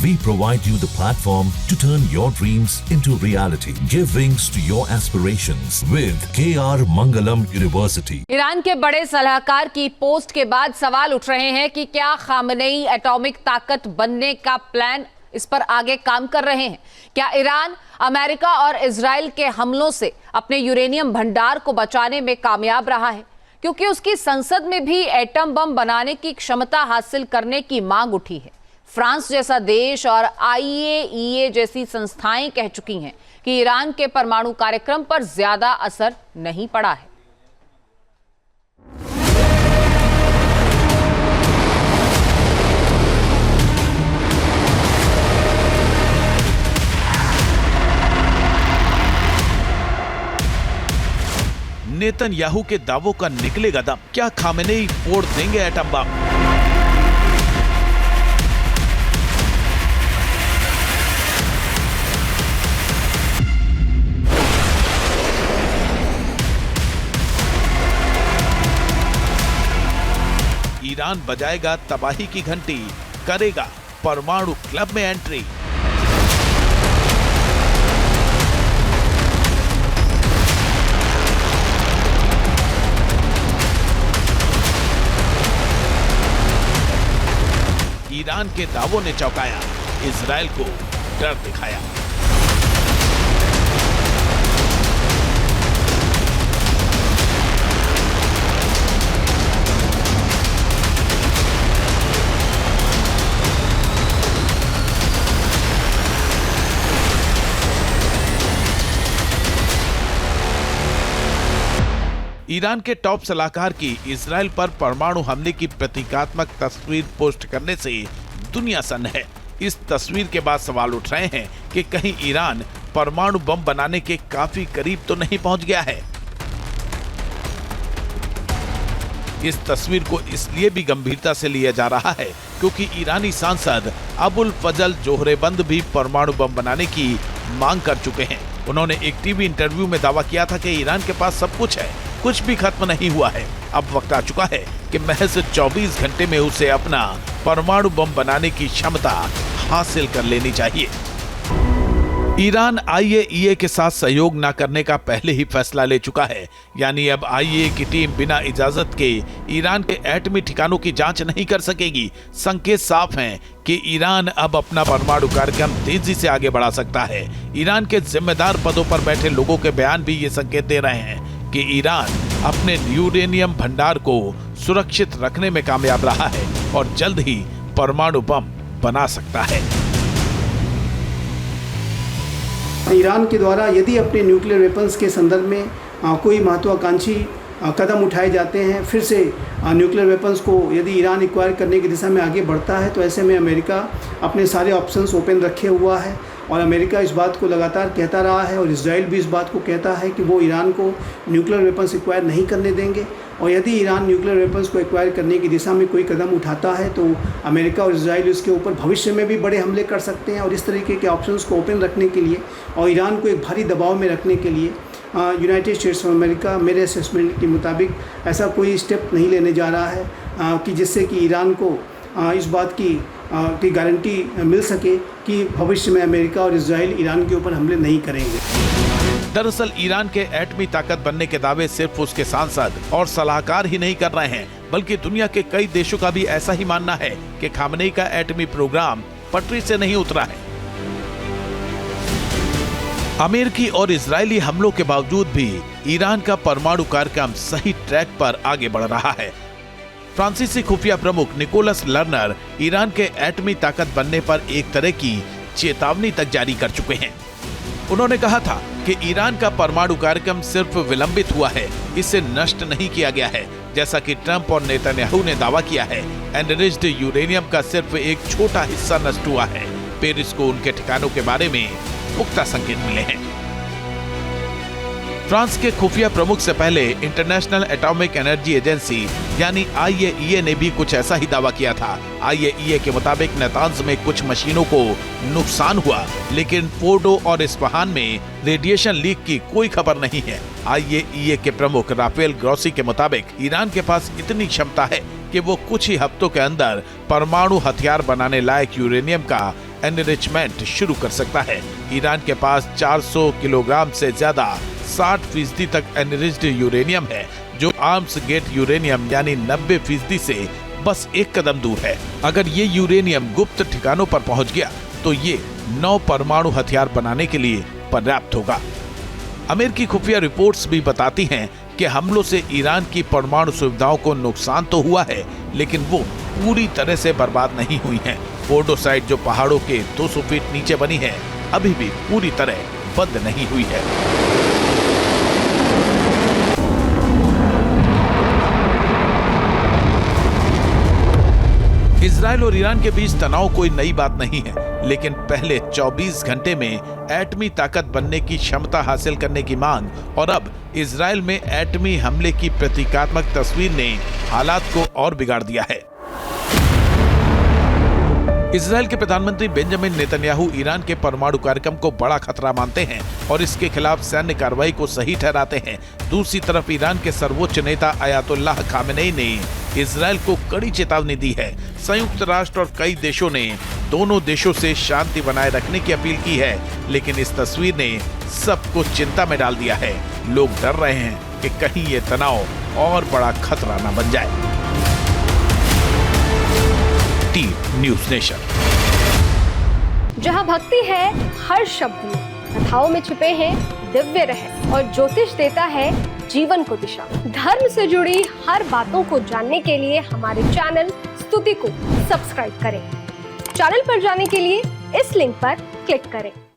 We provide you the platform to turn your dreams into reality. Give wings to your aspirations with KR Mangalam University. Iran के बड़े सलाहकार की post के बाद सवाल उठ रहे हैं कि क्या खामेनेई एटॉमिक ताकत बनने का प्लान इस पर आगे काम कर रहे हैं। क्या ईरान अमेरिका और इजराइल के हमलों से अपने यूरेनियम भंडार को बचाने में कामयाब रहा है, क्योंकि उसकी संसद में भी एटम बम बनाने की क्षमता हासिल करने की मांग उठी है। फ्रांस जैसा देश और IAEA जैसी संस्थाएं कह चुकी हैं कि ईरान के परमाणु कार्यक्रम पर ज्यादा असर नहीं पड़ा है। नेतन्याहू के दावों का निकलेगा दम। क्या खामेनेई फोड़ देंगे एटम बम? ईरान बजाएगा तबाही की घंटी, करेगा परमाणु क्लब में एंट्री। ईरान के दावों ने चौंकाया, इजराइल को डर दिखाया। ईरान के टॉप सलाहकार की इजराइल पर परमाणु हमले की प्रतीकात्मक तस्वीर पोस्ट करने से दुनिया सन्न है। इस तस्वीर के बाद सवाल उठ रहे हैं कि कहीं ईरान परमाणु बम बनाने के काफी करीब तो नहीं पहुंच गया है। इस तस्वीर को इसलिए भी गंभीरता से लिया जा रहा है क्योंकि ईरानी सांसद अबुल फजल जोहरेबंद भी परमाणु बम बनाने की मांग कर चुके हैं। उन्होंने एक टीवी इंटरव्यू में दावा किया था कि ईरान के पास सब कुछ है, कुछ भी खत्म नहीं हुआ है। अब वक्त आ चुका है कि महज 24 घंटे में उसे अपना परमाणु बम बनाने की क्षमता हासिल कर लेनी चाहिए। ईरान IAEA के साथ सहयोग न करने का पहले ही फैसला ले चुका है, यानी अब IAEA की टीम बिना इजाजत के ईरान के एटमी ठिकानों की जांच नहीं कर सकेगी। संकेत साफ हैं कि ईरान अब अपना परमाणु कार्यक्रम तेजी से आगे बढ़ा सकता है। ईरान के जिम्मेदार पदों पर बैठे लोगों के बयान भी ये संकेत दे रहे हैं कि ईरान अपने यूरेनियम भंडार को सुरक्षित रखने में कामयाब रहा है और जल्द ही परमाणु बम बना सकता है। ईरान के द्वारा यदि अपने न्यूक्लियर वेपन्स के संदर्भ में कोई महत्वाकांक्षी कदम उठाए जाते हैं, फिर से न्यूक्लियर वेपन्स को यदि ईरान एक्वायर करने की दिशा में आगे बढ़ता है, तो ऐसे में अमेरिका अपने सारे ऑप्शंस ओपन रखे हुआ है और अमेरिका इस बात को लगातार कहता रहा है और इजराइल भी इस बात को कहता है कि वो ईरान को न्यूक्लियर वेपन्स एक्वायर नहीं करने देंगे। और यदि ईरान न्यूक्लियर वेपन्स को एक्वायर करने की दिशा में कोई कदम उठाता है तो अमेरिका और इजराइल इसके ऊपर भविष्य में भी बड़े हमले कर सकते हैं। और इस तरीके के ऑप्शंस को ओपन रखने के लिए और ईरान को एक भारी दबाव में रखने के लिए यूनाइटेड स्टेट्स ऑफ अमेरिका मेरे असेसमेंट के मुताबिक ऐसा कोई स्टेप नहीं लेने जा रहा है कि जिससे कि ईरान को इस बात की गारंटी मिल सके कि भविष्य में अमेरिका और इजराइल ईरान के ऊपर हमले नहीं करेंगे। दरअसल ईरान के एटमी ताकत बनने के दावे सिर्फ उसके सांसद और सलाहकार ही नहीं कर रहे हैं, बल्कि दुनिया के कई देशों का भी ऐसा ही मानना है कि खामेनेई का एटमी प्रोग्राम पटरी से नहीं उतरा है। अमेरिकी और इजरायली हमलों के बावजूद भी ईरान का परमाणु कार्यक्रम सही ट्रैक पर आगे बढ़ रहा है। फ्रांसीसी खुफिया प्रमुख निकोलस लर्नर ईरान के एटमी ताकत बनने पर एक तरह की चेतावनी तक जारी कर चुके हैं। उन्होंने कहा था कि ईरान का परमाणु कार्यक्रम सिर्फ विलंबित हुआ है, इसे नष्ट नहीं किया गया है, जैसा कि ट्रंप और नेतन्याहू ने दावा किया है। एनरिच्ड यूरेनियम का सिर्फ एक छोटा हिस्सा नष्ट हुआ है। पेरिस को उनके ठिकानों के बारे में पुख्ता संकेत मिले हैं। फ्रांस के खुफिया प्रमुख से पहले इंटरनेशनल एटॉमिक एनर्जी एजेंसी यानी IAEA ने भी कुछ ऐसा ही दावा किया था। IAEA के मुताबिक नेतांज में कुछ मशीनों को नुकसान हुआ, लेकिन फोर्डो और इस्फहान में रेडिएशन लीक की कोई खबर नहीं है। IAEA के प्रमुख राफेल ग्रोसी के मुताबिक ईरान के पास इतनी क्षमता है कि वो कुछ ही हफ्तों के अंदर परमाणु हथियार बनाने लायक यूरेनियम का एनरिचमेंट शुरू कर सकता है। ईरान के पास 400 किलोग्राम से ज्यादा 60% तक एनरिच्ड यूरेनियम है, जो आर्म्स गेट यूरेनियम यानी 90% से बस एक कदम दूर है। अगर ये यूरेनियम गुप्त ठिकानों पर पहुंच गया तो ये 9 परमाणु हथियार बनाने के लिए पर्याप्त होगा। अमेरिकी खुफिया रिपोर्ट्स भी बताती हैं कि हमलों से ईरान की परमाणु सुविधाओं को नुकसान तो हुआ है, लेकिन वो पूरी तरह से बर्बाद नहीं हुई हैं। फोर्डो साइट जो पहाड़ों के 200 फीट नीचे बनी है, अभी भी पूरी तरह बंद नहीं हुई है। इजराइल और ईरान के बीच तनाव कोई नई बात नहीं है, लेकिन पहले 24 घंटे में एटमी ताकत बनने की क्षमता हासिल करने की मांग और अब इजराइल में एटमी हमले की प्रतीकात्मक तस्वीर ने हालात को और बिगाड़ दिया है। इजराइल के प्रधानमंत्री बेंजामिन नेतन्याहू ईरान के परमाणु कार्यक्रम को बड़ा खतरा मानते हैं और इसके खिलाफ सैन्य कार्रवाई को सही ठहराते हैं। दूसरी तरफ ईरान के सर्वोच्च नेता अयातुल्लाह खामेनेई ने इजराइल को कड़ी चेतावनी दी है। संयुक्त राष्ट्र और कई देशों ने दोनों देशों से शांति बनाए रखने की अपील की है, लेकिन इस तस्वीर ने सबको चिंता में डाल दिया है। लोग डर रहे हैं कि कहीं ये तनाव और बड़ा खतरा न बन जाए। Team news nation. जहां भक्ति है हर शब्द में, कथाओं में छुपे हैं दिव्य रहस्य और ज्योतिष देता है जीवन को दिशा। धर्म से जुड़ी हर बातों को जानने के लिए हमारे चैनल स्तुति को सब्सक्राइब करें। चैनल पर जाने के लिए इस लिंक पर क्लिक करें।